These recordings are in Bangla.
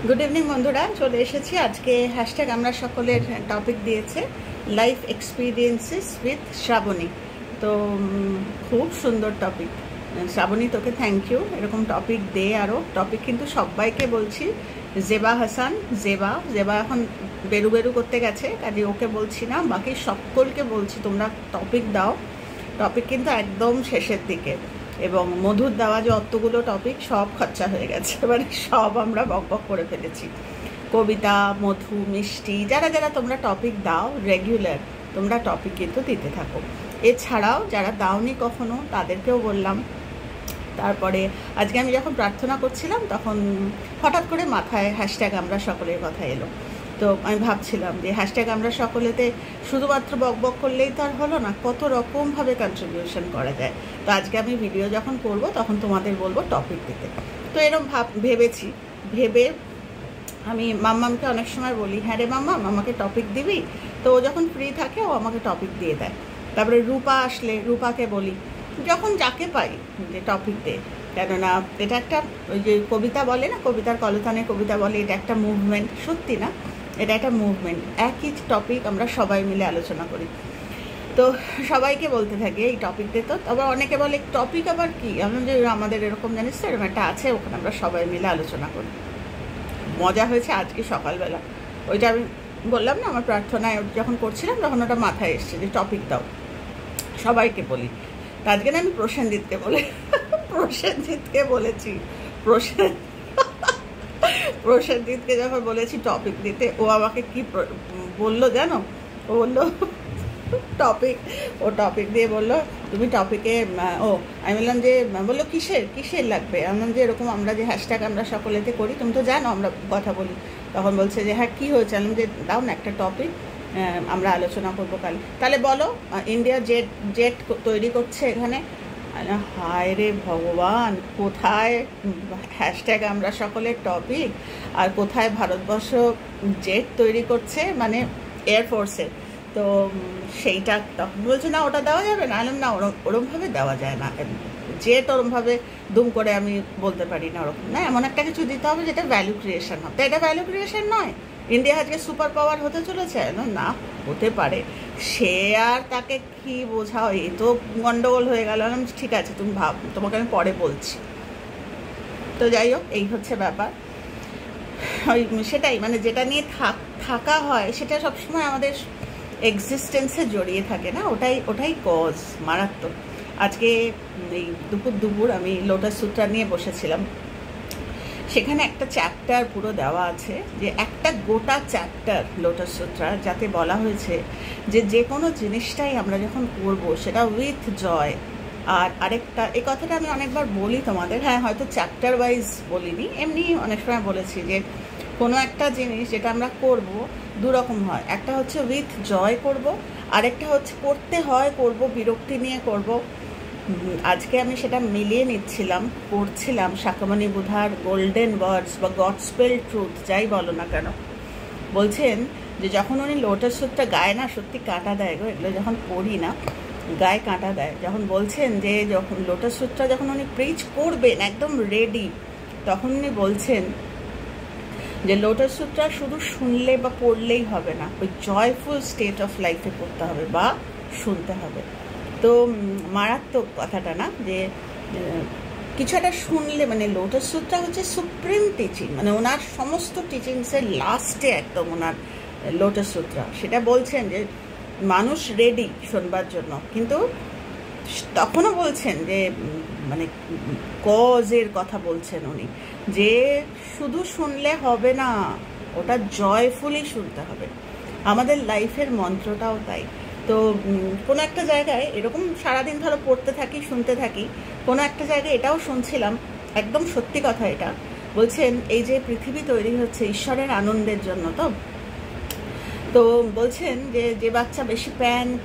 গুড ইভিনিং বন্ধুরা, চলে এসেছি। আজকে হ্যাশট্যাগ আমরা সকলের টপিক দিয়েছে লাইফ এক্সপিরিয়েন্সেস উইথ শ্রাবণী। তো খুব সুন্দর টপিক। শ্রাবণী, তোকে থ্যাংক ইউ, এরকম টপিক দে আরও। টপিক কিন্তু সবাইকে বলছি। জেবা হাসান, জেবা এখন বেরু করতে গেছে, কাজে ওকে বলছি না, বাকি সকলকে বলছি তোমরা টপিক দাও। টপিক কিন্তু একদম শেষের দিকে, এবং মধুর দেওয়া যে অতগুলো টপিক সব খরচা হয়ে গেছে, মানে সব আমরা বক করে ফেলেছি। কবিতা, মধু, মিষ্টি, যারা যারা তোমরা টপিক দাও রেগুলার, তোমরা টপিক কিন্তু দিতে থাকো। এছাড়াও যারা দাওনি কখনো, তাদেরকেও বললাম। তারপরে আজকে আমি যখন প্রার্থনা করছিলাম তখন হঠাৎ করে মাথায় হ্যাশট্যাগ আমরা সকলের কথা এলো। তো আমি ভাবছিলাম যে হ্যাশট্যাগ আমরা সকলেতে শুধুমাত্র বক করলেই তো আর হলো না, কত রকমভাবে কন্ট্রিবিউশন করা যায়। তো আজকে আমি ভিডিও যখন করব তখন তোমাদের বলবো টপিক দিতে। তো এরকম ভেবেছি, ভেবে আমি মাম্মামকে অনেক সময় বলি, হ্যাঁ রে মাম্মাম, আমাকে টপিক দিবি? তো ও যখন ফ্রি থাকে ও আমাকে টপিক দিয়ে দেয়। তারপরে রূপা আসলে রূপাকে বলি, যখন যাকে পাই যে টপিক দে। কেননা এটা একটা, ওই যে কবিতা বলে না, কবিতার কলতানে কবিতা বলে, এটা একটা মুভমেন্ট। সত্যি না, এটা একটা মুভমেন্ট। একই টপিক আমরা সবাই মিলে আলোচনা করি। তো সবাইকে বলতে থাকি এই টপিক দে। তো আবার অনেকে বলে টপিক আবার কি, যে আমাদের এরকম জানিস তো এরকম একটা আছে, ওখানে আমরা সবাই মিলে আলোচনা করি। মজা হয়েছে আজকে সকালবেলা, ওইটা আমি বললাম না, আমার প্রার্থনায় যখন করছিলাম তখন ওটা মাথায় এসছে যে টপিক দাও, সবাইকে বলি। তা আজকে না আমি প্রসেনজিৎকে বলেছি, প্রসেনজিৎকে যখন বলেছি টপিক দিতে, ও আমাকে কি বললো জানো? ও বললো টপিক দিয়ে বললো তুমি টপিকে আমি বললাম যে, বললো কিসের লাগবে? আমি বললাম যে এরকম আমরা যে হ্যাশট্যাগ আমরা সকলেতে করি, তুমি তো জানো আমরা কথা বলি। তখন বলছে যে হ্যাঁ কী হয়েছে? আমি যে দাও না একটা টপিক, আমরা আলোচনা করবো কাল। তাহলে বলো, ইন্ডিয়া জেট তৈরি করছে এখানে। হায় রে ভগবান, কোথায় হ্যাশট্যাগ আমরা সকলের টপিক আর কোথায় ভারতবর্ষ জেট তৈরি করছে, মানে এয়ারফোর্সের। তো সেইটা তখন বলছে না ওটা দেওয়া যাবে না। না, ওরমভাবে দেওয়া যায় না, জেট ওরমভাবে দুম করে আমি বলতে পারি না, ওরকম না। এমন একটা কিছু দিতে হবে যেটা ভ্যালু ক্রিয়েশন হবে। এটা ভ্যালু ক্রিয়েশন নয়। ইন্ডিয়া আজকে সুপার পাওয়ার হতে চলেছে না, হতে পারে। সে আর তাকে কি বোঝাও, এই তো গন্ডগোল হয়ে গেল। ঠিক আছে, তুমি তোমাকে আমি পরে বলছি। তো যাই হোক, এই হচ্ছে ব্যাপার। ওই সেটাই, মানে যেটা নিয়ে থাকা হয় সেটা সবসময় আমাদের এক্সিস্টেন্সে জড়িয়ে থাকে না, ওটাই কজ মারাত্মক। আজকে এই দুপুর আমি লোটাস সূত্রা নিয়ে বসেছিলাম। সেখানে একটা চ্যাপ্টার পুরো দেওয়া আছে, যে একটা গোটা চ্যাপ্টার লোটাস সূত্রা, যাতে বলা হয়েছে যে কোনো জিনিসটাই আমরা যখন করবো সেটা উইথ জয়। আর আরেকটা, এই কথাটা আমি অনেকবার বলি তোমাদের, হ্যাঁ হয়তো চ্যাপ্টার ওয়াইজ বলিনি, এমনি অনেক সময় বলেছি যে কোনো একটা জিনিস যেটা আমরা করব দুরকম হয়। একটা হচ্ছে উইথ জয় করব, আরেকটা হচ্ছে করব বিরক্তি নিয়ে করব। আজকে আমি সেটা মিলিয়ে নিচ্ছিলাম, পড়ছিলাম শাকমণি বুধার গোল্ডেন ওয়ার্ডস বা গডস্পেল ট্রুথ, যাই বলো না কেন। বলছেন যে যখন উনি লোটাস সূত্রটা গায়ে না, সত্যি কাঁটা দেয় গো, এগুলো যখন পড়ি না গায়ে কাঁটা দেয়। যখন বলছেন যে যখন লোটাস সূত্রটা যখন উনি প্রিচ করবেন একদম রেডি, তখন উনি বলছেন যে লোটাস সূত্রা শুধু শুনলে বা পড়লেই হবে না, ওই জয়ফুল স্টেট অফ লাইফে পড়তে হবে বা শুনতে হবে। তো মারাত্মক কথাটা না, যে কিছু একটা শুনলে, মানে লোটাস সূত্রা হচ্ছে সুপ্রিম টিচিং, মানে ওনার সমস্ত টিচিংসের লাস্টে একদম ওনার লোটাস সূত্রা। সেটা বলছেন যে মানুষ রেডি শোনবার জন্য, কিন্তু তখনও বলছেন যে মানে কজের কথা বলছেন উনি, যে শুধু শুনলে হবে না, ওটা জয়ফুলি শুনতে হবে। আমাদের লাইফের মন্ত্রটাও তাই। তো কোনো একটা জায়গায় এরকম সারাদিন ধরো পড়তে থাকি, শুনতে থাকি, কোনো একটা জায়গায় এটাও শুনছিলাম, একদম সত্যি কথা এটা। বলছেন এই যে পৃথিবী তৈরি হচ্ছে ঈশ্বরের আনন্দের জন্য, তো বলছেন যে বাচ্চা বেশি প্যান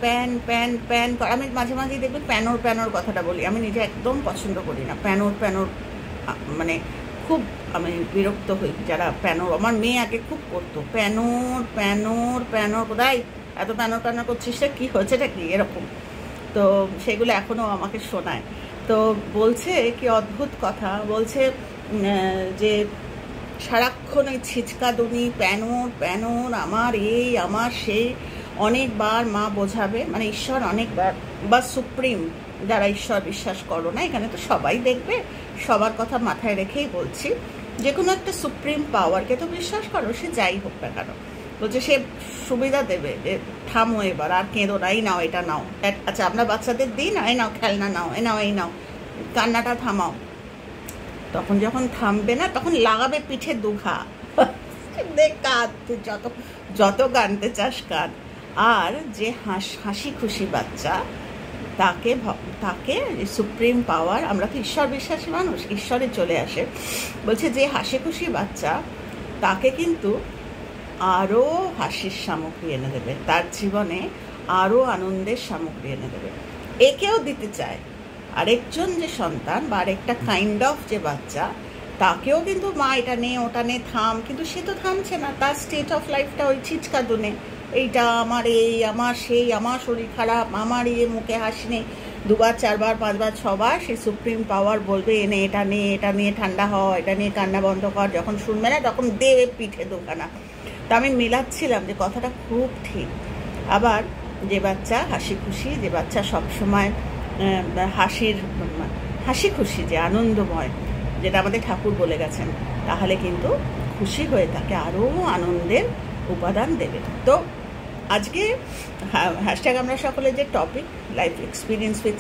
আমি মাঝে মাঝেই দেখবে প্যানোর কথাটা বলি, আমি নিজে একদম পছন্দ করি না প্যানোর, মানে খুব আমি বিরক্ত হই যারা প্যানোর। আমার মেয়ে আগে খুব করতো প্যানোর, কোথায় এত প্যানোর করছিস রে, কী হয়েছেটা কি এরকম। তো সেগুলো এখনও আমাকে শোনায়। তো বলছে কি অদ্ভুত কথা, বলছে যে সারাক্ষণ ওই ছিচকাদুনি, প্যানোর, আমার এই আমার সেই, অনেকবার মা বোঝাবে, মানে ঈশ্বর অনেকবার, বা সুপ্রিম, যারা ঈশ্বর বিশ্বাস করো না, এখানে তো সবাই দেখবে, সবার কথা মাথায় রেখেই বলছি, যে কোনো একটা সুপ্রিম পাওয়ারকে তো বিশ্বাস করো, সে যাই হোক না কেন, বলছে সে সুবিধা দেবে যে থামো এবার, আর কেঁদো না, এই নাও, এটা নাও, আচ্ছা আমরা বাচ্চাদের দিই না, এই নাও খেলনা নাও, এই নাও, কান্নাটা থামাও। তখন যখন থামবে না, তখন লাগাবে পিঠে দুঘা, দেখ কাঁদ, তুই যত কাঁদতে চাস কাঁদ। আর যে হাসি খুশি বাচ্চা, তাকে সুপ্রিম পাওয়ার, আমরা তো ঈশ্বর বিশ্বাসী মানুষ, ঈশ্বরে চলে আসে, বলছে যে হাসি খুশি বাচ্চা তাকে কিন্তু আরও হাসির সামগ্রী এনে দেবে, তার জীবনে আরও আনন্দের সামগ্রী এনে দেবে। একেও দিতে চায় আরেকজন যে সন্তান বা আরেকটা কাইন্ড অফ যে বাচ্চা, তাকেও কিন্তু মা এটা নে ওটা নে থাম, কিন্তু সে তো থামছে না, তার স্টেট অফ লাইফটা ওই ছিচকাদুনে, এইটা আমার এই, আমার সেই, আমার শরীর খারাপ, আমার মুখে হাসি নেই, 2বার 4বার 5বার 6বার সেই সুপ্রিম পাওয়ার বলবে এনে এটা নিয়ে ঠান্ডা হওয়া, এটা নিয়ে কান্না বন্ধ কর, যখন শুনবে না তখন দেবে পিঠে দুখানা। তা আমি মেলাচ্ছিলাম যে কথাটা খুব ঠিক। আবার যে বাচ্চা হাসি খুশি, যে বাচ্চা সবসময় হাসি খুশি, যে আনন্দময়, যেটা আমাদের ঠাকুর বলে গেছেন, তাহলে কিন্তু খুশি হয়ে তাকে আরও আনন্দের উপাদান দেবে। তো আজকে হ্যাশট্যাগ আমরা সকলে যে টপিক, লাইফ এক্সপিরিয়েন্স উইথ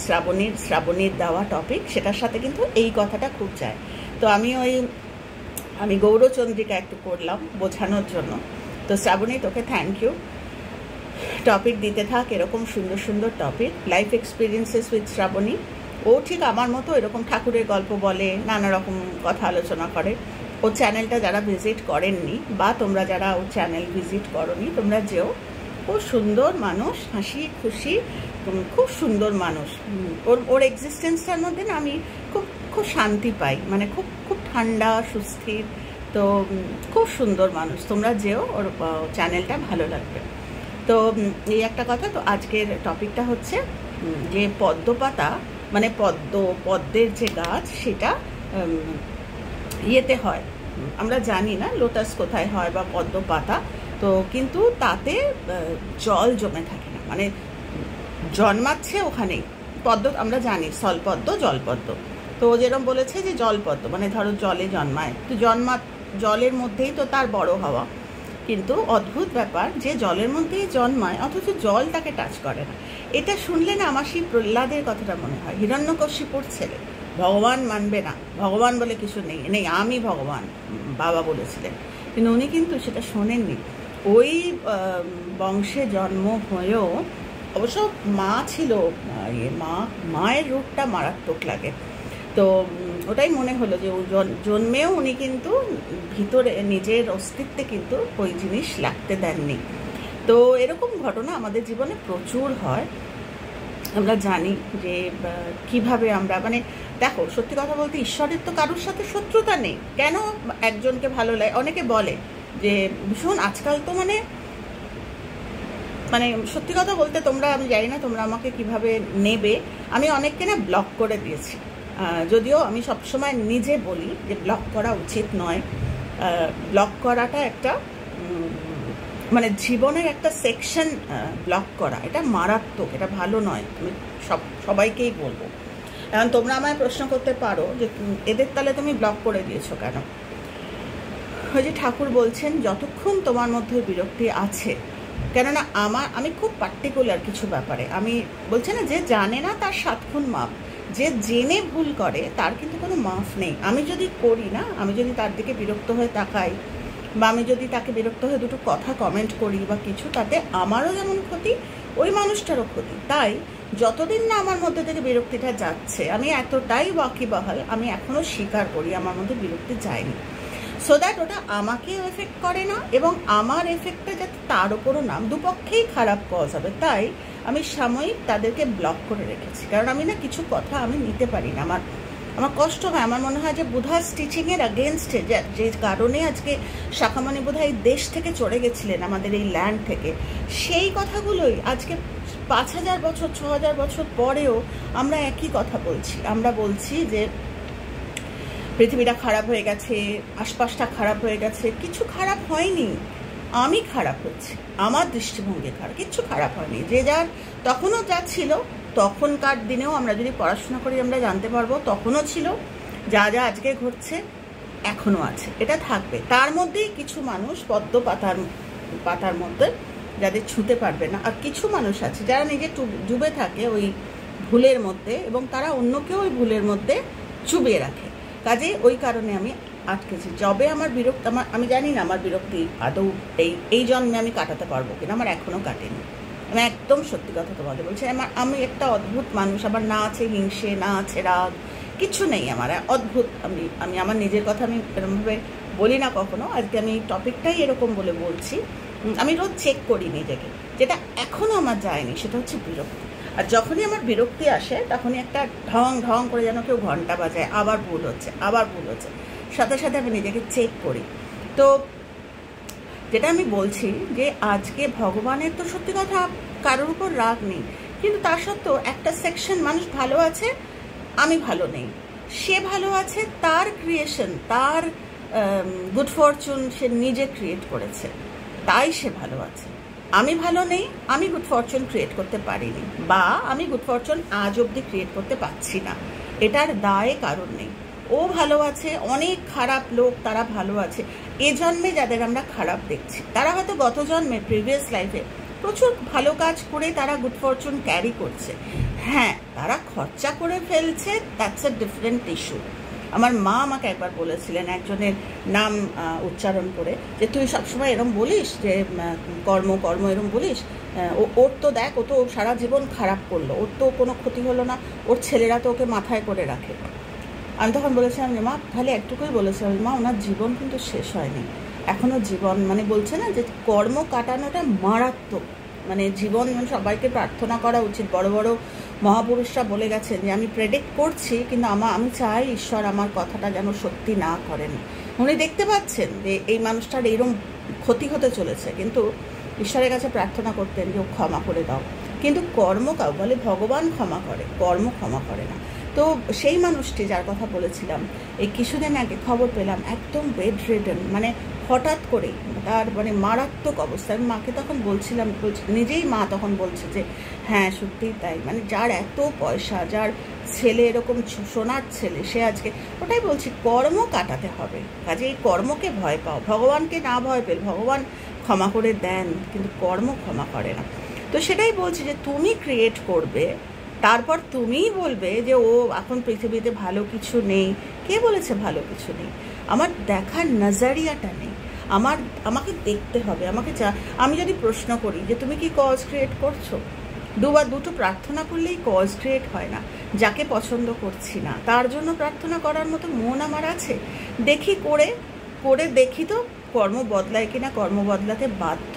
শ্রাবণীর দেওয়া টপিক, সেটার সাথে কিন্তু এই কথাটা খুব যায়। তো আমি গৌরচন্দ্রিকা একটু করলাম বোঝানোর জন্য। তো শ্রাবণী, তোকে থ্যাংক ইউ, টপিক দিতে থাক এরকম সুন্দর সুন্দর topic, life experiences with Shrabani. ও ঠিক আমার মতো এরকম ঠাকুরের গল্প বলে, নানা রকম কথা আলোচনা করে। ওর চ্যানেলটা যারা ভিজিট করেননি, বা তোমরা যারা ওর চ্যানেল ভিজিট করনি, তোমরা যেও। খুব সুন্দর মানুষ, হাসি খুশি, খুব সুন্দর মানুষ। ওর এক্সিস্টেন্সটার মধ্যে না আমি খুব শান্তি পাই, মানে খুব ঠান্ডা সুস্থির। তো খুব সুন্দর মানুষ, তোমরা যেও, ওর চ্যানেলটা ভালো লাগবে। তো এই একটা কথা। তো আজকের টপিকটা হচ্ছে যে পদ্মপাতা, মানে পদ্মের যে গাছ, সেটা ইয়েতে হয়, আমরা জানি না লোটাস কোথায় হয় বা পদ্মপাতা, তো কিন্তু তাতে জল জমে থাকে না, মানে জন্মাচ্ছে ওখানেই। পদ্ম আমরা জানি স্থলপদ্ম, জলপদ্ম। তো যেরকম বলেছে যে জলপদ্ম মানে ধরো জলে জন্মায়, তো জলের মধ্যেই তো তার বড় হওয়া। কিন্তু অদ্ভুত ব্যাপার যে জলের মধ্যেই জন্মায়, অথচ জল তাকে টাচ করে না। এটা শুনলে না আমার সেই প্রহ্লাদের কথাটা মনে হয়, হিরণ্যকশিপুর ছেলে, ভগবান মানবে না, ভগবান বলে কিছু নেই, আমি ভগবান, বাবা বলেছিলেন, কিন্তু উনি কিন্তু সেটা শোনেননি। ওই বংশে জন্ম হয়েও, অবশ্য মা ছিল, মায়ের রূপটা মারাত্মক লাগে। তো ওটাই মনে হলো যে জন্মেও উনি কিন্তু ভিতরে নিজের অস্তিত্বে কিন্তু ওই জিনিস লাগতে দেননি। তো এরকম ঘটনা আমাদের জীবনে প্রচুর হয়। আমরা জানি যে কিভাবে আমরা, মানে দেখো সত্যি কথা বলতে, ঈশ্বরের তো কারোর সাথে শত্রুতা নেই, কেন একজনকে ভালো লাগে? অনেকে বলে যে ভীষণ আজকাল তো মানে সত্যি কথা বলতে, আমি জানি না তোমরা আমাকে কিভাবে নেবে, আমি অনেককে না ব্লক করে দিয়েছি। যদিও আমি সবসময় নিজে বলি যে ব্লক করা উচিত নয়, ব্লক করাটা একটা মানে জীবনের একটা সেকশন, ব্লক করা এটা মারাত্মক, এটা ভালো নয়। আমি সবাইকেই বলবো। এখন তোমরা আমায় প্রশ্ন করতে পারো যে এদের তাহলে তুমি ব্লক করে দিয়েছো কেন? ওই যে ঠাকুর বলছেন, যতক্ষণ তোমার মধ্যে বিরক্তি আছে, কেননা আমি খুব পার্টিকুলার কিছু ব্যাপারে, আমি বলছি না যে জানে না তার 7 খুন মাপ, যে জেনে ভুল করে তার কিন্তু কোনো মাফ নেই। আমি যদি করি না, আমি যদি তার দিকে বিরক্ত হয়ে তাকাই, বা আমি যদি তাকে বিরক্ত হয়ে দুটো কথা কমেন্ট করি বা কিছু, তাতে আমারও যেমন ক্ষতি, ওই মানুষটারও ক্ষতি। তাই যতদিন না আমার মধ্যে থেকে বিরক্তিটা যাচ্ছে, আমি এতটাই ওয়াকিবহাল, আমি এখনও স্বীকার করি আমার মধ্যে বিরক্তি যায়নি, সো দ্যাট ওটা আমাকেও এফেক্ট করে না, এবং আমার এফেক্টটা যাতে তার ওপরও না, দুপক্ষেই খারাপ কজ হবে। তাই আমি সাময়িক তাদেরকে ব্লক করে রেখেছি, কারণ আমি না কিছু কথা আমি নিতে পারি না, আমার কষ্ট হয়। আমার মনে হয় যে বুধাস টিচিংয়ের আগেনস্টে, যে কারণে আজকে শাখামণি বোধহয় দেশ থেকে চলে গেছিলেন, আমাদের এই ল্যান্ড থেকে, সেই কথাগুলোই আজকে 5000 বছর 6000 বছর পরেও আমরা একই কথা বলছি। আমরা বলছি যে পৃথিবীটা খারাপ হয়ে গেছে, আশপাশটা খারাপ হয়ে গেছে। কিছু খারাপ হয়নি, আমি খারাপ হচ্ছি, আমার দৃষ্টিভঙ্গি খারাপ, কিচ্ছু খারাপ হয়নি। যে যার তখনও যা ছিল, তখনকার দিনেও আমরা যদি পড়াশোনা করি আমরা জানতে পারবো তখনও ছিল, যা যা আজকে ঘটছে এখনও আছে, এটা থাকবে। তার মধ্যেই কিছু মানুষ পদ্ম পাতার মধ্যে যাদের ছুঁতে পারবে না, আর কিছু মানুষ আছে যারা নিজে ডুবে থাকে ওই ভুলের মধ্যে এবং তারা অন্যকেও ওই ভুলের মধ্যে চুবিয়ে রাখে। কাজে ওই কারণে আমি আটকেছি। যবে আমার বিরক্তি, আমি জানি না আমার বিরক্তি আদৌ এই জন্মে আমি কাটাতে পারবো কিনা, আমার এখনও কাটেনি। আমি একদম সত্যি কথা তোমাকে বলছি। আমি একটা অদ্ভুত মানুষ, আমার না আছে হিংসে, না আছে রাগ, কিছু নেই আমার, অদ্ভুত। আমি আমার নিজের কথা আমি এরকমভাবে বলি না কখনো। আজকে আমি টপিকটাই এরকম বলে বলছি। আমি রোজ চেক করি নিজেকে, যেটা এখনও আমার যায়নি সেটা হচ্ছে বিরক্তি। আর যখনই আমার বিরক্তি আসে তখনই একটা ঢং ঢং করে যেন কেউ ঘন্টা বাজায়, আবার ভুল হচ্ছে, আবার ভুল হচ্ছে, সাথে সাথে আমি নিজেকে চেক করি। তো যেটা আমি বলছি যে আজকে ভগবানের তো সত্যি কথা কারোর উপর রাগ নেই, কিন্তু তার সত্ত্বেও একটা সেকশন মানুষ ভালো আছে, আমি ভালো নেই। সে ভালো আছে, তার ক্রিয়েশন, তার গুড ফরচুন সে নিজে ক্রিয়েট করেছে, তাই সে ভালো আছে। আমি ভালো নেই, আমি গুড ফরচুন ক্রিয়েট করতে পারিনি, বা আমি গুড ফরচুন আজ অবধি ক্রিয়েট করতে পারছি না, এটার দায়ে কারণ নেই। ও ভালো আছে, অনেক খারাপ লোক তারা ভালো আছে। এ জন্মে যাদের আমরা খারাপ দেখছি তারা হয়তো গত জন্মে প্রিভিয়াস লাইফে প্রচুর ভালো কাজ করে তারা গুড ফরচুন ক্যারি করছে। হ্যাঁ, তারা খরচা করে ফেলছে, দ্যাটস এ ডিফারেন্ট ইস্যু। আমার মা আমাকে একবার বলেছিলেন, একজনের নাম উচ্চারণ করে, যে তুই সবসময় এরম বলিস যে কর্ম কর্ম এরম বলিস, ওর তো দেখ, ও তো সারা জীবন খারাপ করলো, ওর তো কোনো ক্ষতি হলো না, ওর ছেলেরা তো ওকে মাথায় করে রাখে। আমি তখন বলেছিলাম যে মা, খালি একটুকুই বলেছিলাম, মা ওনার জীবন কিন্তু শেষ হয়নি, এখনও জীবন, মানে বলছে না যে কর্ম কাটানোটা মারাত্মক, মানে জীবন সবাইকে প্রার্থনা করা উচিত। বড় বড় মহাপুরুষরা বলে গেছেন যে আমি প্রেডিক্ট করছি, কিন্তু আমি চাই ঈশ্বর আমার কথাটা যেন সত্যি না করেন। উনি দেখতে পাচ্ছেন যে এই মানুষটার এইরকম ক্ষতি হতে চলেছে, কিন্তু ঈশ্বরের কাছে প্রার্থনা করতেন যে ও ক্ষমা করে দাও। কিন্তু কর্ম কাউ বলে ভগবান ক্ষমা করে, কর্ম ক্ষমা করে না। তো সেই মানুষটি যার কথা বলেছিলাম, এই কিছুদিন আগে খবর পেলাম একদম বেড রিডেন, মানে হঠাৎ করেই তার মানে মারাত্মক অবস্থা। আমি মাকে তখন বলছিলাম, নিজেই মা তখন বলছে যে হ্যাঁ সত্যিই তাই, মানে যার এত পয়সা, যার ছেলে এরকম সোনার ছেলে, সে আজকে, ওটাই বলছি কর্ম কাটাতে হবে। কাজে এই কর্মকে ভয় পাও, ভগবানকে না ভয় পেল, ভগবান ক্ষমা করে দেন কিন্তু কর্ম ক্ষমা করে না। তো সেটাই বলছি যে তুমি ক্রিয়েট করবে, তারপর তুমিই বলবে যে ও এখন পৃথিবীতে ভালো কিছু নেই। কে বলেছে ভালো কিছু নেই? আমার দেখার নজরিয়াটা নেই, আমাকে দেখতে হবে। আমি যদি প্রশ্ন করি যে তুমি কি কজ ক্রিয়েট করছো, দুটো প্রার্থনা করলেই কজ ক্রিয়েট হয় না। যাকে পছন্দ করছি না তার জন্য প্রার্থনা করার মতো মন আমার আছে? দেখি করে দেখি তো কর্ম বদলায় কিনা। কর্ম বদলাতে বাধ্য,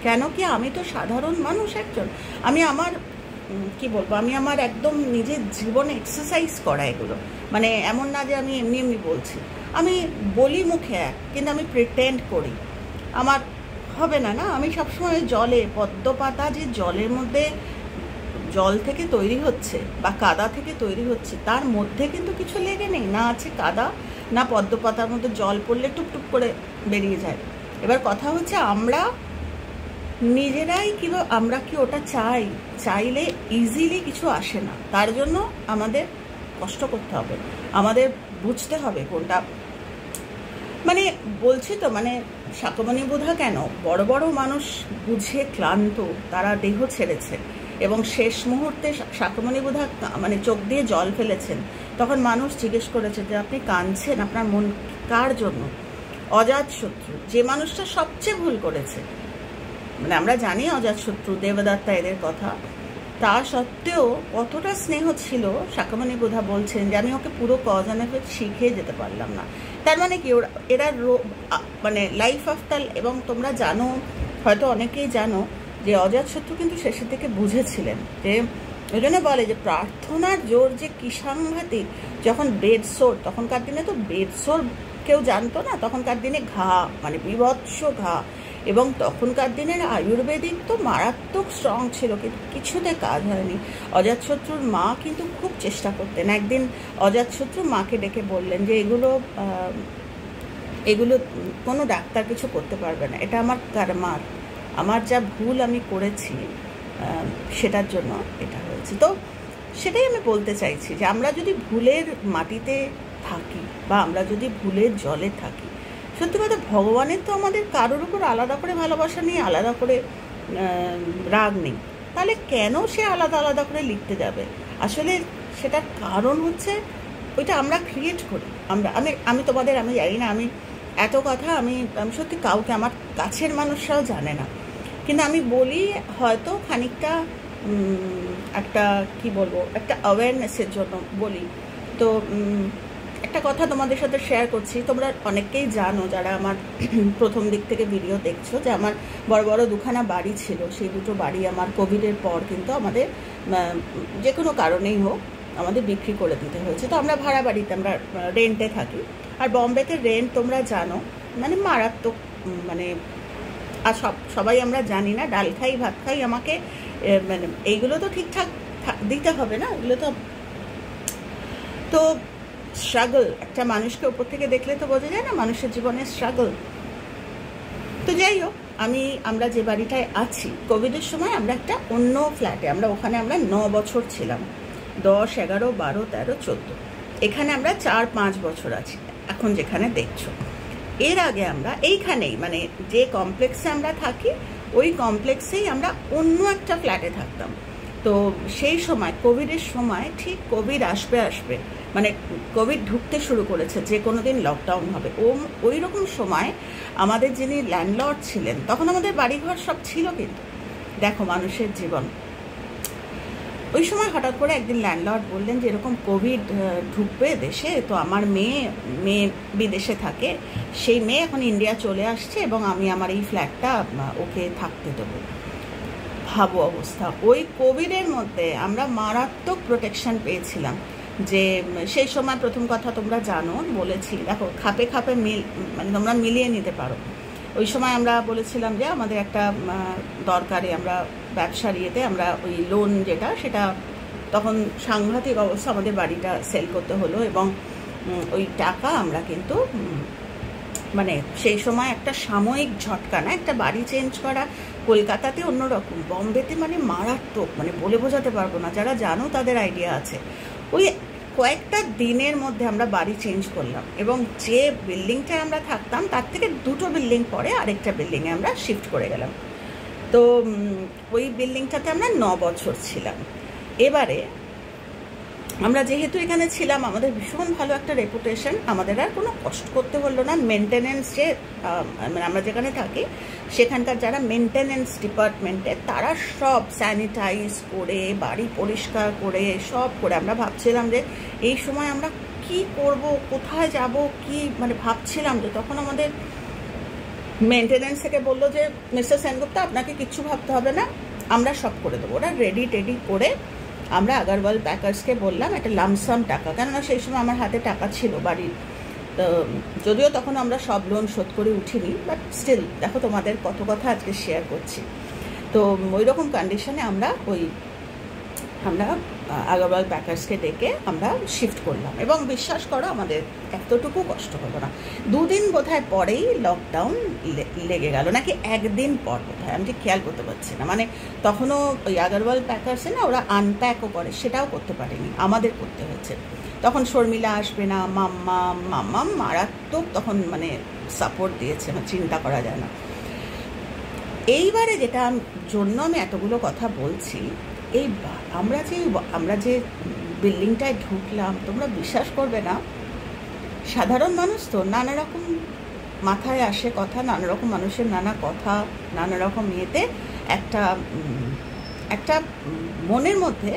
কেন কি আমি তো সাধারণ মানুষ একজন। আমি আমার একদম নিজের জীবনে এক্সারসাইজ করা এগুলো, মানে এমন না যে আমি এমনি বলছি। আমি বলি মুখে এক, কিন্তু আমি প্রিটেন্ড করি, আমার হবে না। আমি সবসময় পদ্ম পাতা যে জলের মধ্যে জল থেকে তৈরি হচ্ছে বা কাদা থেকে তৈরি হচ্ছে, তার মধ্যে কিন্তু কিছু লেগে নেই, না আছে কাদা, না পদ্ম পাতার মধ্যে জল পড়লে টুপটুপ করে বেরিয়ে যায়। এবার কথা হচ্ছে আমরা নিজেরাই আমরা কি ওটা চাইলে ইজিলি কিছু আসে না। তার জন্য আমাদের কষ্ট করতে হবে, আমাদের বুঝতে হবে কোনটা। মানে বলছি তো, মানে শাকমণি বুধা কেন, বড় বড় মানুষ বুঝে ক্লান্ত, তারা দেহ ছেড়েছে এবং শেষ মুহূর্তে শাকমণি বুধা মানে চোখ দিয়ে জল ফেলেছেন। তখন মানুষ জিজ্ঞেস করেছে যে আপনি কাঁদছেন, আপনার মন কার জন্য? অজাতশত্রু, যে মানুষটা সবচেয়ে ভুল করেছে, মানে আমরা জানি অজাতশত্রু, দেবদত্তা, এদের কথা, তা সত্ত্বেও কতটা স্নেহ ছিল। শাকমণি বুধা বলছেন যে আমি ওকে পুরো কজনকে শিখিয়ে যেতে পারলাম না। তার মানে কি, এরা মানে লাইফ অফ দ্য, এবং তোমরা জানো, হয়তো অনেকেই জানো যে অজাতশত্রু কিন্তু শেষের দিকে বুঝেছিলেন যে, ওই জন্য বলে যে প্রার্থনার জোর যে কি সাংঘাতিক। যখন বেড সোর, তখনকার দিনে তো বেড সোর কেউ জানতো না, তখনকার দিনে ঘা, মানে বিভৎস ঘা, এবং তখনকার দিনের আয়ুর্বেদিক তো মারাত্মক স্ট্রং ছিল, কিন্তু কিছুতে কাজ হয়নি। অজাতশত্রুর মা কিন্তু খুব চেষ্টা করতেন। একদিন অজাতশত্রু মাকে ডেকে বললেন যে এগুলো কোনো ডাক্তার কিছু করতে পারবে না, এটা আমার কর্মার, আমার যা ভুল আমি করেছি সেটার জন্য এটা হয়েছে। তো সেটাই আমি বলতে চাইছি যে আমরা যদি ভুলের মাটিতে থাকি বা আমরা যদি ভুলের জলে থাকি, সত্যি কথা ভগবানের তো আমাদের কারোর উপর আলাদা করে ভালোবাসা নেই, আলাদা করে রাগ নেই, তাহলে কেন সে আলাদা আলাদা করে লিখতে যাবে? আসলে সেটার কারণ হচ্ছে ওইটা আমরা ক্রিয়েট করি। আমি তোমাদের আমি জানি না, আমি এত কথা আমি সত্যি কাউকে আমার কাছের মানুষরাও জানে না, কিন্তু আমি বলি হয়তো খানিকটা একটা কি বলবো, একটা অ্যাওয়ারনেসের জন্য বলি। তো একটা কথা তোমাদের সাথে শেয়ার করছি, তোমরা অনেকেই জানো যারা আমার প্রথম দিক থেকে ভিডিও দেখছো, যে আমার বড় বড় দুখানা বাড়ি ছিল, সেই দুটো বাড়ি আমার কোভিডের পর কিন্তু আমাদের যে কোনো কারণেই হোক আমাদের বিক্রি করে দিতে হয়েছে। তো আমরা ভাড়া বাড়িতে, আমরা রেন্টে থাকি। আর বম্বেতে রেন্ট তোমরা জানো মানে মারাত্মক, মানে আর সবাই আমরা জানি না, ডাল খাই ভাত খাই, আমাকে মানে এইগুলো তো ঠিকঠাক দিতে হবে না, এগুলো তো স্ট্রাগল। একটা মানুষকে ওপর থেকে দেখলে তো বোঝা যায় না মানুষের জীবনে স্ট্রাগল। তো যাই হোক, আমরা যে বাড়িটায় আছি কোভিডের সময় আমরা একটা অন্য ফ্ল্যাটে, ওখানে আমরা 9 বছর ছিলাম, 10, 11, 12, 13, 14, এখানে আমরা 4-5 বছর আছি এখন যেখানে দেখছো। এর আগে আমরা এইখানেই, মানে যে কমপ্লেক্সে আমরা থাকি ওই কমপ্লেক্সেই আমরা অন্য একটা ফ্ল্যাটে থাকতাম। তো সেই সময় কোভিডের সময় ঠিক কোভিড আসবে মানে কোভিড ঢুকতে শুরু করেছে, যে কোনো দিন লকডাউন হবে, ওই রকম সময় আমাদের যিনি ল্যান্ডলর্ড ছিলেন, তখন আমাদের বাড়িঘর সব ছিল, কিন্তু দেখো মানুষের জীবন। ওই সময় হঠাৎ করে একদিন ল্যান্ডলর্ড বললেন যে এরকম কোভিড ঢুকবে দেশে, তো আমার মেয়ে বিদেশে থাকে, সেই মেয়ে এখন ইন্ডিয়া চলে আসছে এবং আমি আমার এই ফ্ল্যাটটা ওকে থাকতে দেবো। ভাবো অবস্থা। ওই কোভিডের মধ্যে আমরা মারাত্মক প্রোটেকশন পেয়েছিলাম। যে সেই সময় প্রথম কথা তোমরা জানো, বলেছি দেখো খাপে খাপে মানে তোমরা মিলিয়ে নিতে পারো। ওই সময় আমরা বলেছিলাম যে আমাদের একটা দরকারে, আমরা ব্যবসার ইয়েতে আমরা ওই লোন যেটা, সেটা তখন সাংঘাতিক অবস্থা, আমাদের বাড়িটা সেল করতে হলো এবং ওই টাকা আমরা কিন্তু মানে সেই সময় একটা সাময়িক ঝটকা না, একটা বাড়ি চেঞ্জ করা কলকাতাতে অন্যরকম, বম্বেতে মানে মারাত্মক, মানে বলে বোঝাতে পারবো না, যারা জানো তাদের আইডিয়া আছে। ওই কয়েকটা দিনের মধ্যে আমরা বাড়ি চেঞ্জ করলাম এবং যে বিল্ডিংটায় আমরা থাকতাম তার থেকে 2টো বিল্ডিং পরে আরেকটা বিল্ডিংয়ে আমরা শিফট করে গেলাম। তো ওই বিল্ডিংটাতে আমরা 9 বছর ছিলাম। এবারে আমরা যেহেতু এখানে ছিলাম, আমাদের ভীষণ ভালো একটা রেপুটেশন, আমাদের আর কোনো কষ্ট করতে হলো না। মেনটেনেন্স যে মানে আমরা যেখানে থাকি সেখানকার যারা মেনটেনেন্স ডিপার্টমেন্টে, তারা সব স্যানিটাইজ করে বাড়ি পরিষ্কার করে সব করে, আমরা ভাবছিলাম যে এই সময় আমরা কি করব, কোথায় যাব, কি মানে ভাবছিলাম যে তখন আমাদের মেনটেনেন্স থেকে বললো যে মিস্টার সেনগুপ্তা আপনাকে কিচ্ছু ভাবতে হবে না, আমরা সব করে দেবো। ওরা রেডি করে আমরা আগরওয়াল প্যাকার্সকে বললাম একটা লামসাম টাকা, কেননা সেই সময় আমার হাতে টাকা ছিল বাড়ির, যদিও তখন আমরা সব লোন শোধ করে উঠিনি, বাট স্টিল দেখো তোমাদের কত কথা আজকে শেয়ার করছি। তো ওই রকম কন্ডিশনে আমরা আগরওয়াল প্যাকার্সকে ডেকে আমরা শিফট করলাম এবং বিশ্বাস করো আমাদের এতটুকু কষ্ট হলো না। 2 দিন বোধহয় পরেই লকডাউন লেগে গেল, নাকি 1 দিন পর বোধহয়, আমি ঠিক খেয়াল করতে পারছি না। মানে তখনও ওই আগরওয়াল প্যাকার্সে না ওরা আনপ্যাকও করে, সেটাও করতে পারেনি, আমাদের করতে হয়েছে। তখন শর্মিলা আসবে না, মাম্মা মারাত্মক তখন মানে সাপোর্ট দিয়েছে, চিন্তা করা যায় না। এইবারে যেটা জন্য আমি এতগুলো কথা বলছি, এই আমরা যে বিল্ডিংটায় ঢুকলাম, তোমরা বিশ্বাস করবে না, সাধারণ মানুষ তো নানা রকম মাথায় আসে কথা, নানা রকম মানুষের নানা কথা, নানা রকম ইয়েতে একটা মনের মধ্যে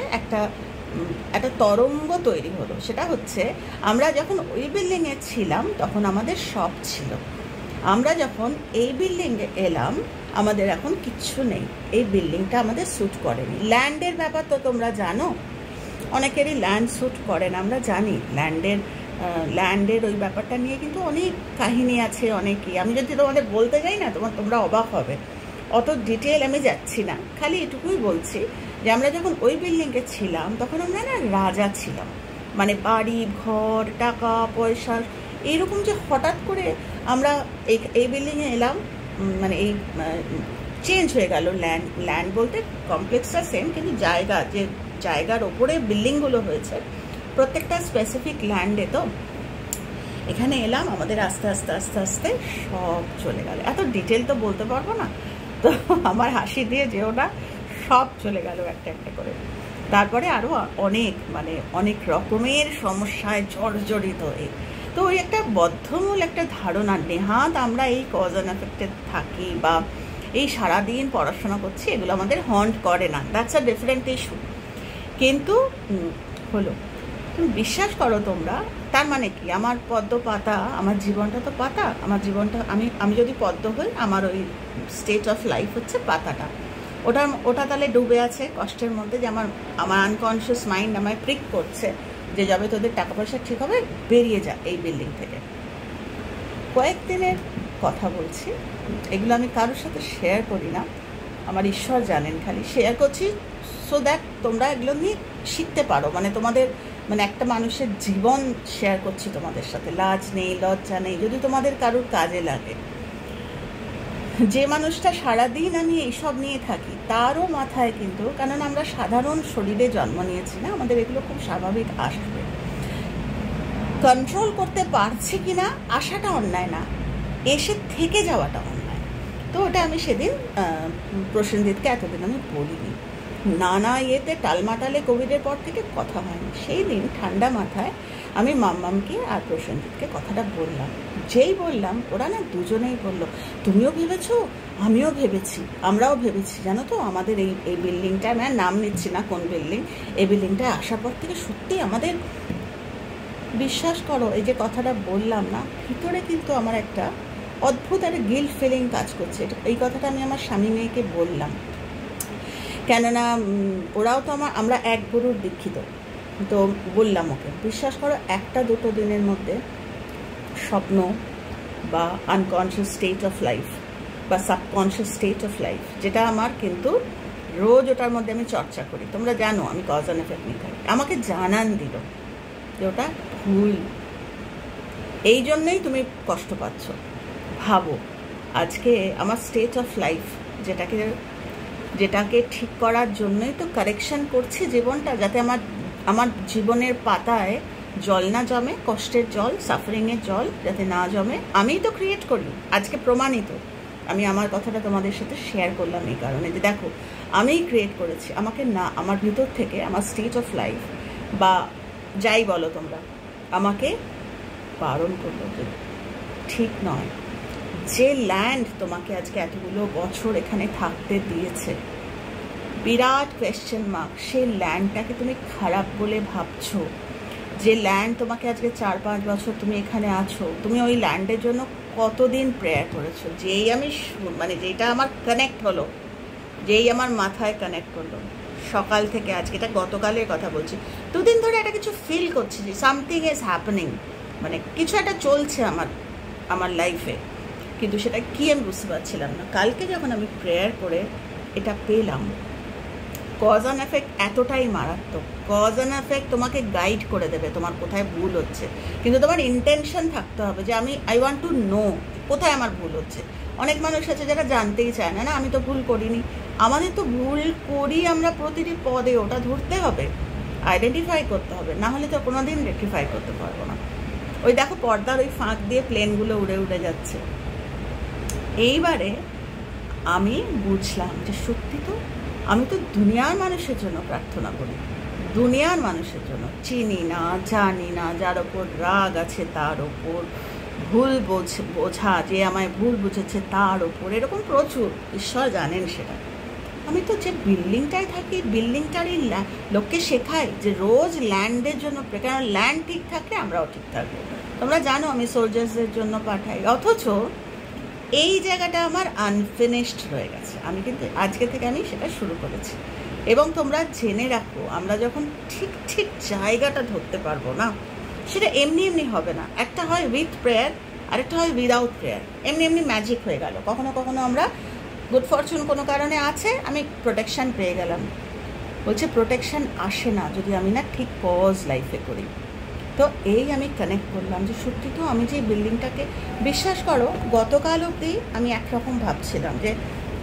একটা তরঙ্গ তৈরি হলো। সেটা হচ্ছে আমরা যখন ওই বিল্ডিংয়ে ছিলাম তখন আমাদের সব ছিল, আমরা যখন এই বিল্ডিংয়ে এলাম আমাদের এখন কিচ্ছু নেই, এই বিল্ডিংটা আমাদের স্যুট করেনি। ল্যান্ডের ব্যাপার তো তোমরা জানো, অনেকেরই ল্যান্ড স্যুট করে না, আমরা জানি ল্যান্ডের ল্যান্ডের ওই ব্যাপারটা নিয়ে কিন্তু অনেক কাহিনী আছে, অনেকই। আমি যদি তোমাদের বলতে যাই না, তোমরা অবাক হবে। অত ডিটেল আমি যাচ্ছি না, খালি এটুকুই বলছি যে আমরা যখন ওই বিল্ডিংয়ে ছিলাম তখন আমরা না রাজা ছিলাম। মানে বাড়ি ঘর টাকা পয়সা এইরকম যে হঠাৎ করে আমরা এই বিল্ডিংয়ে এলাম, মানে এই চেঞ্জ হয়ে গেল। ল্যান্ড বলতে কমপ্লেক্সটা সেম, কিন্তু যে জায়গার ওপরে বিল্ডিংগুলো হয়েছে প্রত্যেকটা স্পেসিফিক ল্যান্ডে। তো এখানে এলাম, আমাদের আস্তে আস্তে আস্তে আস্তে সব চলে গেল। এত ডিটেল তো বলতে পারবো না, তো আমার হাসি দিয়ে যেও না, সব চলে গেল একটা একটা করে। তারপরে আরও অনেক রকমের সমস্যায় জর্জরিত হয়ে, তো ওই একটা বদ্ধমূল একটা ধারণা, নেহাত আমরা এই কজ অ্যান্ড এফেক্টে থাকি বা এই সারাদিন পড়াশোনা করছি, এগুলো আমাদের হন্ট করে না, দ্যাটস আ ডিফারেন্ট ইস্যু। কিন্তু হলো, তুমি বিশ্বাস করো তোমরা, তার মানে কি আমার পদ্ম পাতা, আমার জীবনটা তো পাতা, আমার জীবনটা আমি যদি পদ্ম হই, আমার ওই স্টেট অফ লাইফ হচ্ছে পাতাটা। ওটা তাহলে ডুবে আছে কষ্টের মধ্যে, যে আমার আনকনশিয়াস মাইন্ড আমায় প্রিক করছে যে যাবে তোদের টাকা পয়সা ঠিক হবে, বেরিয়ে যা এই বিল্ডিং থেকে। কয়েকদিনের কথা বলছি, এগুলো আমি কারোর সাথে শেয়ার করি না, আমার ঈশ্বর জানেন, খালি শেয়ার করছি সো দ্যাট তোমরা এগুলো নিয়ে শিখতে পারো। মানে তোমাদের একটা মানুষের জীবন শেয়ার করছি তোমাদের সাথে, লাজ নেই লজ্জা নেই, যদি তোমাদের কারোর কাজে লাগে। যে মানুষটা সারাদিন আমি এইসব নিয়ে থাকি, তারও মাথায় কিন্তু, কারণ আমরা সাধারণ শরীরে জন্ম নিয়েছি না, আমাদের এগুলো খুব স্বাভাবিক আসবে। কন্ট্রোল করতে পারছি কিনা আশাটা অন্যায় না, এসে থেকে যাওয়াটা অন্যায়। তো ওটা আমি সেদিন প্রসেনজিৎকে এতদিন আমি বলিনি, নানা ইয়েতে টালমাটালে কোভিডের পর থেকে কথা হয়নি। সেই দিন ঠান্ডা মাথায় আমি মাম্মামকে আর প্রসেনজিৎকে কথাটা বললাম। যেই বললাম, ওরা না দুজনেই বলল, তুমিও ভেবেছো, আমিও ভেবেছি, আমরাও ভেবেছি, জানো তো আমাদের এই বিল্ডিংটা, আমি আর নাম নিচ্ছি না কোন বিল্ডিং, এই বিল্ডিংটায় আসার পর থেকে সত্যি আমাদের, বিশ্বাস করো এই যে কথাটা বললাম না, ভিতরে কিন্তু আমার একটা অদ্ভুত একটা গিল্ট ফিলিং কাজ করছে। এই কথাটা আমি আমার স্বামী মেয়েকে বললাম, কেননা ওরাও তো আমরা এক গুরুর দীক্ষিত। তো বললাম ওকে, বিশ্বাস করো একটা দুটো দিনের মধ্যে স্বপ্ন বা আনকনশিয়াস স্টেট অফ লাইফ বা সাবকনশিয়াস স্টেট অফ লাইফ, যেটা আমার কিন্তু রোজ ওটার মধ্যে আমি চর্চা করি, তোমরা জানো আমি কজ অ্যান্ড এফেক্ট নিয়ে থাকি, আমাকে জানান দিল যে ওটা ভুল। এই জন্যই তুমি কষ্ট পাচ্ছ। ভাবো আজকে আমার স্টেট অফ লাইফ, যেটাকে ঠিক করার জন্যই তো কারেকশন করছি জীবনটা, যাতে আমার জীবনের পাতায় জল না জমে, কষ্টের জল, সাফারিংয়ের জল যাতে না জমে, আমিই তো ক্রিয়েট করি। আজকে প্রমাণিত। আমি আমার কথাটা তোমাদের সাথে শেয়ার করলাম এই কারণে যে দেখো, আমিই ক্রিয়েট করেছি। আমাকে না, আমার ভিতর থেকে আমার স্টেট অফ লাইফ বা যাই বলো তোমরা, আমাকে বারণ করলো যে ঠিক নয়। যে ল্যান্ড তোমাকে আজকে এতগুলো বছর এখানে থাকতে দিয়েছে, বিরাট কোয়েশ্চেন মার্ক, সেই ল্যান্ডটাকে তুমি খারাপ বলে ভাবছো। যে ল্যান্ড তোমাকে আজকে 4-5 বছর তুমি এখানে আছো, তুমি ওই ল্যান্ডের জন্য কতদিন প্রেয়ার করেছো। যেই আমি যেটা আমার কানেক্ট হলো, যেই আমার মাথায় কানেক্ট করলো, সকাল থেকে আজকে, এটা গতকালের কথা বলছি, 2 দিন ধরে একটা কিছু ফিল করছি যে সামথিং ইজ হ্যাপেনিং, কিছু একটা চলছে আমার লাইফে, কিন্তু সেটা কি আমি বুঝতে পারছিলাম না। কালকে যখন আমি প্রেয়ার করে এটা পেলাম, কজ অ্যান্ড এফেক্ট এতটাই মারাত্মক। কজ অ্যান্ড এফেক্ট তোমাকে গাইড করে দেবে তোমার কোথায় ভুল হচ্ছে, কিন্তু তোমার ইন্টেনশন থাকতে হবে যে আই ওয়ান্ট টু নো কোথায় আমার ভুল হচ্ছে। অনেক মানুষ আছে যারা জানতেই চায় না, আমি তো ভুল করিনি। আমাদের তো ভুল করি আমরা প্রতিটি পদে, ওটা ধরতে হবে, আইডেন্টিফাই করতে হবে, না হলে তো কোনোদিন রেক্টিফাই করতে পারবো না। ওই দেখো পর্দার ওই ফাঁক দিয়ে প্লেনগুলো উড়ে উড়ে যাচ্ছে। এইবারে আমি বুঝলাম যে সত্যি তো, আমি তো দুনিয়ার মানুষের জন্য প্রার্থনা করি, দুনিয়ার মানুষের জন্য, চিনি না জানি না, যার ওপর রাগ আছে তার ওপর, ভুল বোঝা, যে আমায় ভুল বুঝেছে তার ওপর, এরকম প্রচুর, ঈশ্বর জানেন সেটা। আমি তো যে বিল্ডিংটায় থাকি, বিল্ডিংটারই লোককে শেখাই যে রোজ ল্যান্ডের জন্য, কারণ ল্যান্ড ঠিক থাকলে আমরাও ঠিক থাকবো। তোমরা জানো আমি সোলজার্সদের জন্য পাঠাই, অথচ এই জায়গাটা আমার আনফিনিশড রয়ে গেছে। আমি কিন্তু আজকে থেকে আমি সেটা শুরু করেছি। এবং তোমরা জেনে রাখো, আমরা যখন ঠিক জায়গাটা ধরতে পারবো না, সেটা এমনি এমনি হবে না। একটা হয় উইথ প্রেয়ার, আরেকটা হয় উইদাউট প্রেয়ার। এমনি এমনি ম্যাজিক হয়ে গেল। কখনো কখনো আমরা গুড ফরচুন কোনো কারণে আছে, আমি প্রোটেকশান পেয়ে গেলাম। বলছে প্রোটেকশান আসে না যদি আমি না ঠিক পজ লাইফে করি। তো এই আমি কানেক্ট করলাম যে সত্যি তো আমি যে বিল্ডিংটাকে, বিশ্বাস করো গতকাল অবধি আমি একরকম ভাবছিলাম যে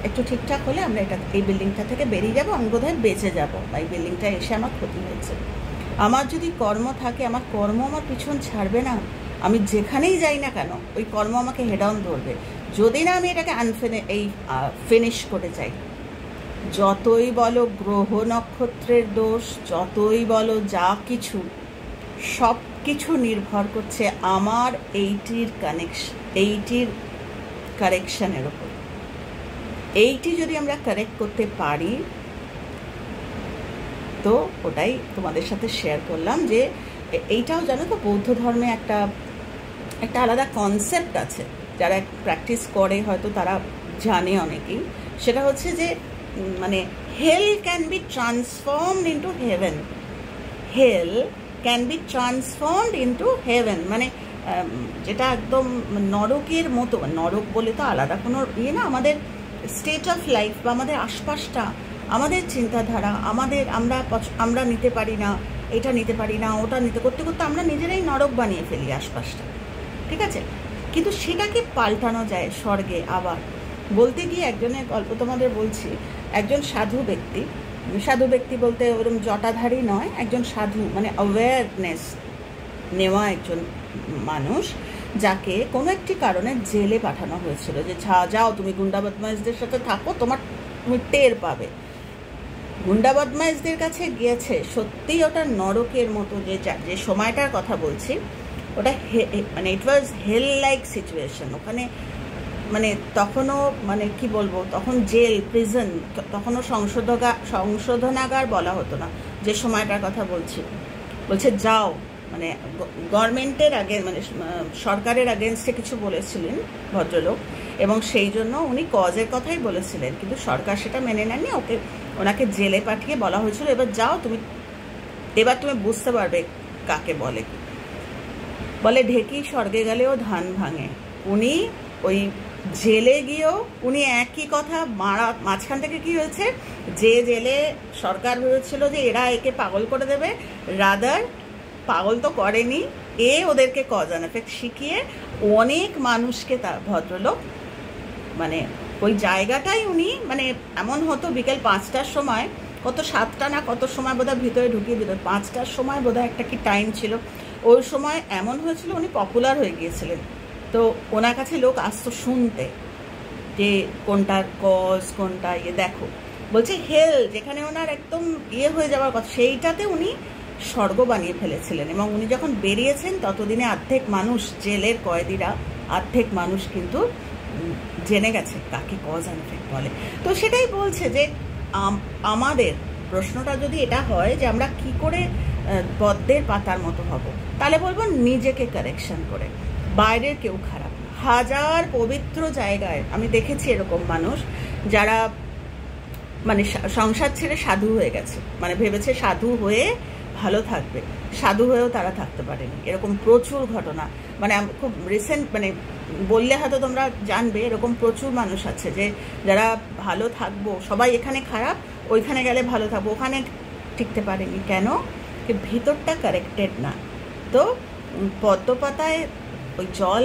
একটু ঠিকঠাক হলে আমরা এই বিল্ডিংটা থেকে বেরিয়ে যাবো, আমি বোধহয় বেঁচে যাবো, বা এই বিল্ডিংটা এসে আমার ক্ষতি হয়েছে। আমার যদি কর্ম থাকে, আমার কর্ম আমার পিছন ছাড়বে না। আমি যেখানেই যাই না কেন ওই কর্ম আমাকে হেড অন ধরবে, যদি না আমি এটাকে ফিনিশ করে যাই। যতই বলো গ্রহ নক্ষত্রের দোষ, যতই বলো যা কিছু, সব কিছু নির্ভর করছে আমার এইটির কারেকশানের ওপর। এইটি যদি আমরা কারেক্ট করতে পারি, তো ওটাই তোমাদের সাথে শেয়ার করলাম। যে এইটাও জানো তো, বৌদ্ধ ধর্মে একটা আলাদা কনসেপ্ট আছে, যারা প্র্যাকটিস করে হয়তো তারা জানে অনেকেই। সেটা হচ্ছে যে মানে hell can be transformed into heaven. Hell can be transformed into heaven, মানে যেটা একদম নরকের মতো। নরক বলে তো আলাদা কোনো ইয়ে না, আমাদের স্টেট অফ লাইফ বা আমাদের আশপাশটা, আমাদের চিন্তাধারা, আমরা নিতে পারি না, এটা নিতে পারি না, ওটা নিতে করতে করতে আমরা নিজেরাই নরক বানিয়ে ফেলি আশপাশটা, ঠিক আছে? কিন্তু সেটাকে পাল্টানো যায় স্বর্গে। আবার বলতে গিয়ে একজনের গল্প তোমাদের বলছি। একজন সাধু ব্যক্তি বলতে ওরকম জটাধারী নয়, একজন সাধু, মানে অ্যাওয়ারনেস নেওয়া একজন মানুষ, যাকে কোনো একটি কারণে জেলে পাঠানো হয়েছিল, যে যাও তুমি গুন্ডা বদমাইশদের সাথে থাকো, তুমি টের পাবে। গুন্ডা বদমাইশদের কাছে গিয়েছে, সত্যিই ওটা নরকের মতো। যে সময়টার কথা বলছি, ওটা মানে ইট ওয়াজ হেল লাইক সিচুয়েশন। ওখানে মানে তখনও মানে কি বলবো, তখন জেল, প্রিজন, তখনও সংশোধনাগার বলা হতো না যে সময়টার কথা বলছে যাও, মানে গভর্নমেন্টের মানে সরকারের আগেনস্টে কিছু বলেছিলেন ভদ্রলোক, এবং সেই জন্য উনি কজের কথাই বলেছিলেন, কিন্তু সরকার সেটা মেনে নেননি। ওনাকে জেলে পাঠিয়ে বলা হয়েছিল এবার যাও তুমি বুঝতে পারবে কাকে বলে ঢেকি স্বর্গে গেলেও ধান ভাঙে। উনি ওই জেলে গিয়েও উনি একই কথা মাঝখান থেকে কি হয়েছে, যে জেলে সরকার ভেবেছিল যে এরা একে পাগল করে দেবে, রাদার পাগল তো করেনি, ওদেরকে কজ অ্যান্ড এফেক্ট শিখিয়ে অনেক মানুষকে তার ভদ্রলোক, মানে ওই জায়গাটাই উনি, মানে এমন হতো বিকেল 5টার সময়, কত 7টা না কত সময় বোধহয় ভিতরে ঢুকিয়ে দিল, 5টার সময় বোধহয় একটা কি টাইম ছিল, ওই সময় এমন হয়েছিল উনি পপুলার হয়ে গিয়েছিলেন। তো ওনার কাছে লোক আসতো শুনতে যে কোনটার কজ, কোনটা দেখো। বলছে হেল, যেখানে ওনার একদম হয়ে যাওয়ার কথা, সেইটাতে উনি স্বর্গ বানিয়ে ফেলেছিলেন। এবং উনি যখন বেরিয়েছেন ততদিনে অর্ধেক মানুষ, জেলের কয়েদিরা অর্ধেক মানুষ কিন্তু জেনে গেছে কাকে কজ অ্যান্ড এফেক্ট বলে। তো সেটাই বলছে যে আমাদের প্রশ্নটা যদি এটা হয় যে আমরা কি করে পদ্মের পাতার মতো হব, তাহলে বলবো নিজেকে কারেকশন করে। বাইরের কেউ খারাপ, হাজার পবিত্র জায়গায় আমি দেখেছি এরকম মানুষ যারা মানে সংসার ছেড়ে সাধু হয়ে গেছে, মানে ভেবেছে সাধু হয়ে ভালো থাকবে, সাধু হয়েও তারা থাকতে পারেনি। এরকম প্রচুর ঘটনা, মানে খুব রিসেন্ট, মানে বললে হয়তো তোমরা জানবে, এরকম প্রচুর মানুষ আছে যে যারা ভালো থাকবো, সবাই এখানে খারাপ, ওইখানে গেলে ভালো থাকবো, ওখানে টিকতে পারেনি। কেন? ভিতরটা কারেক্টেড না। তো পদ্মপাতায় ওই জল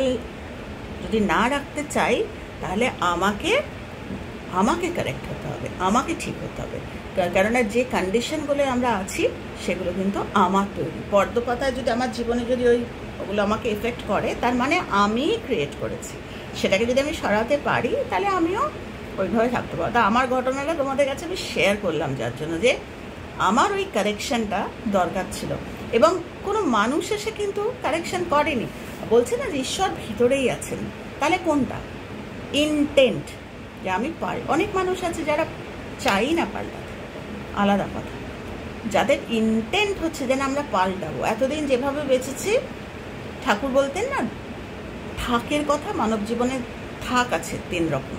যদি না রাখতে চাই, তাহলে আমাকে কারেক্ট হতে হবে, আমাকে ঠিক হতে হবে। কেননা যে কন্ডিশনগুলো আমরা আছি সেগুলো কিন্তু আমার তৈরি। পদ্মপাতায় যদি আমার জীবনে যদি ওগুলো আমাকে এফেক্ট করে, তার মানে আমি ক্রিয়েট করেছি। সেটাকে যদি আমি সরাতে পারি, তাহলে আমিও ওইভাবে থাকতে পারবো। তা আমার ঘটনাটা তোমাদের কাছে আমি শেয়ার করলাম, যার জন্য যে আমার ওই কারেকশনটা দরকার ছিল। এবং কোনো মানুষ এসে কিন্তু কারেকশন করেনি। বলছে না যে ঈশ্বর ভিতরেই আছেন, তাহলে কোনটা? ইনটেন্ট, যে আমি পারি। অনেক মানুষ আছে যারা চাই না পাল্টাতে, আলাদা কথা। যাদের ইনটেন্ট হচ্ছে যেন আমরা পাল্টাবো, এতদিন যেভাবে বেঁচেছি, ঠাকুর বলতেন না থাকের কথা, মানব জীবনে থাক আছে 3 রকম।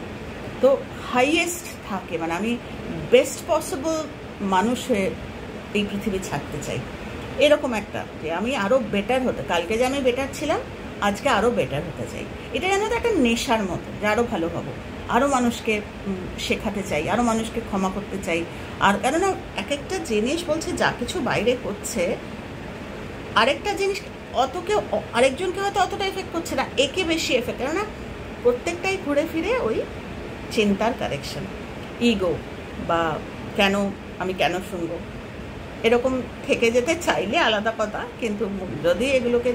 তো হাইয়েস্ট থাকে, মানে আমি বেস্ট পসিবল মানুষ হয়ে এই পৃথিবী ছাড়তে চাই। এরকম একটা যে আমি আরও বেটার হতে, কালকে যে আমি বেটার ছিলাম আজকে আরও বেটার হতে চাই। এটা যেন তো একটা নেশার মতো, যে আরও ভালো হবো, আরও মানুষকে শেখাতে চাই, আরও মানুষকে ক্ষমা করতে চাই। আর কেননা এক একটা জিনিস বলছে যা কিছু বাইরে করছে, আরেকটা জিনিস অত কেউ আরেকজনকে হয়তো অতটা এফেক্ট করছে না, একে বেশি এফেক্ট। কেননা প্রত্যেকটাই ঘুরে ফিরে ওই চিন্তার কারেকশন, ইগো বা আমি কেন শুনবো, এরকম থেকে যেতে চাইলে আলাদা কথা, কিন্তু যদি এগুলোকে,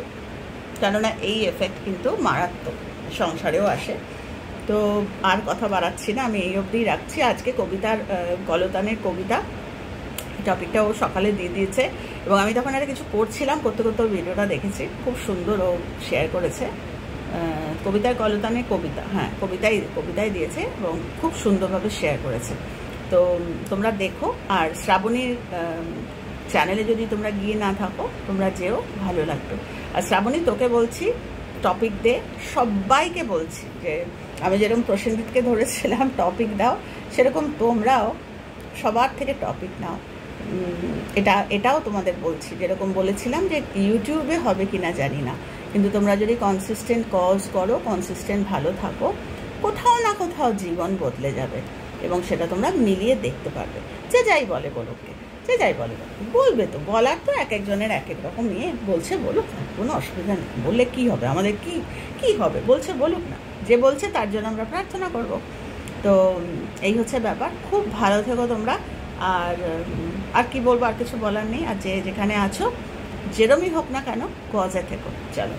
কেননা এই এফেক্ট কিন্তু মারাত্মক, সংসারেও আসে। তো আর কথা বাড়াচ্ছি না, আমি এই অবধিই রাখছি। আজকে কবিতার গলতানের কবিতা টপিকটা ও সকালে দিয়ে দিয়েছে, এবং আমি তখন একটা কিছু করছিলাম, করতে করতে ওর ভিডিওটা দেখেছি, খুব সুন্দর ও শেয়ার করেছে। কবিতার গলতানের কবিতা, হ্যাঁ কবিতায় দিয়েছে এবং খুব সুন্দরভাবে শেয়ার করেছে। তো তোমরা দেখো, আর শ্রাবণীর চ্যানেলে যদি তোমরা গিয়ে না থাকো তোমরা যেও, ভালো লাগবে। আর শ্রাবণী তোকে বলছি টপিক দে, সবাইকে বলছি যে আমি যেরকম প্রসেনজিৎকে ধরেছিলাম টপিক দাও, সেরকম তোমরাও সবার থেকে টপিক নাও। এটাও তোমাদের বলছি, যেরকম বলেছিলাম যে ইউটিউবে হবে কিনা জানি না, কিন্তু তোমরা যদি কনসিস্টেন্ট কজ করো, কনসিস্টেন্ট ভালো থাকো, কোথাও না কোথাও জীবন বদলে যাবে, এবং সেটা তোমরা মিলিয়ে দেখতে পারবে। যে যাই বলে বলোকে, যে যাই বলে বলবে, তো বলার তো এক একজনের এক এক রকম নিয়ে, বলছে বলুক না, কোনো অসুবিধা নেই, বললে কি হবে, আমাদের কি হবে, বলছে বলুক না, যে বলছে তার জন্য আমরা প্রার্থনা করব। তো এই হচ্ছে ব্যাপার। খুব ভালো থেকো তোমরা। আর কি বলবো, আর কিছু বলার নেই। আর যে যেখানে আছো, যেরমই হোক না কেন, কজে থেকো। চলো।